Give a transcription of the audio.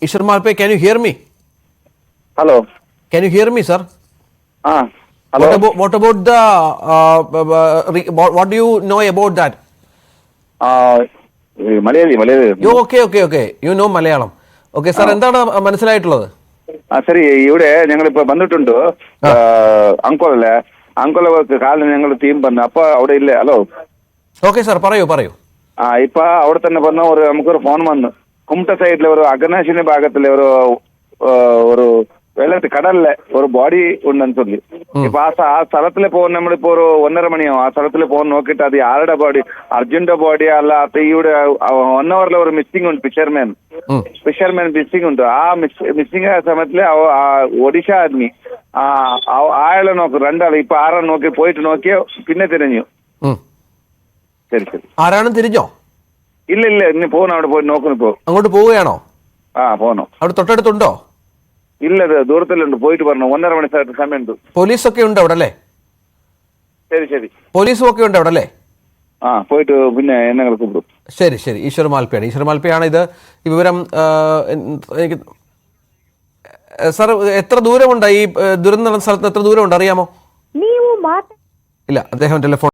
Ishwar Malpe, can you hear me? Hello. Can you hear me, sir? Hello. What about the what do you know about that? Malayali. You okay. You know Malayalam. Okay, sir. എന്താണ് മനസ്സിലായിട്ടുള്ളത്? ശരി, ഇവിടെ ഞങ്ങളിപ്പോ വന്നിട്ടുണ്ട്. അങ്കോളല്ലേ, Angola കാലിന് ഞങ്ങൾ team വന്നു. അപ്പൊ അവിടെ ഇല്ലേ? ഹലോ. ഓക്കെ സാർ, പറയൂ. ഇപ്പൊ അവിടെ തന്നെ വന്ന നമുക്കൊരു ഫോൺ വന്നു. കുമട്ട സൈഡിലെ ഒരു അഗനാശിനി ഭാഗത്തിലെ ഒരു വെള്ളത്തിൽ കടലിലെ ഒരു ബോഡി ഉണ്ടെന്ന് ചൊല്ലി. ഇപ്പൊ ആ സ്ഥലത്തിൽ പോകുന്ന നമ്മളിപ്പോ ഒരു 1.5 മണിയോ ആ സ്ഥലത്തിൽ പോകാൻ നോക്കിയിട്ട് അത് ആരുടെ ബോഡി, അർജുന്റെ ബോഡി അല്ല, ഇവിടെ 1 hour ഒരു മിസ്സിംഗ് ഉണ്ട്. ഫിഷർമാൻ മിസ്സിംഗ് ഉണ്ട്. ആ മിസ്സിംഗ് ആയ സമയത്തില് ഒഡീഷ ആദ്മി ആളെ നോക്കും, 2 ആള് ഇപ്പൊ 6 നോക്കി പോയിട്ട് നോക്കിയോ, പിന്നെ തിരിഞ്ഞു. ശരി. ആരാണ് തിരിഞ്ഞോ? ഇല്ല, ഇനി പോകണം. അവിടെ പോയി നോക്കുന്നു. ഇപ്പോ അങ്ങോട്ട് പോവുകയാണോ? പോകണം. അവിടെ തൊട്ടടുത്തുണ്ടോ? ഇല്ല, ദൂരത്തിലുണ്ട്. പോയിട്ട് പറഞ്ഞു. 1.5 മണി സമയമുണ്ട്. പോലീസൊക്കെ ഉണ്ട് അവിടെ അല്ലേ? ശരി. പോലീസും ഒക്കെ ഉണ്ട് അവിടെ അല്ലേ? പോയിട്ട് പിന്നെ എന്നെ കൂപ്പിടും. ശരി. ഈശ്വർ മാൽപ്പയാണ് ഇത്. ഈ വിവരം എനിക്ക് സാർ എത്ര ദൂരമുണ്ട് ഈ ദുരന്ത നടന്ന സ്ഥലത്ത്? എത്ര ദൂരമുണ്ട് അറിയാമോ? ഇല്ല, അദ്ദേഹം ടെലിഫോൺ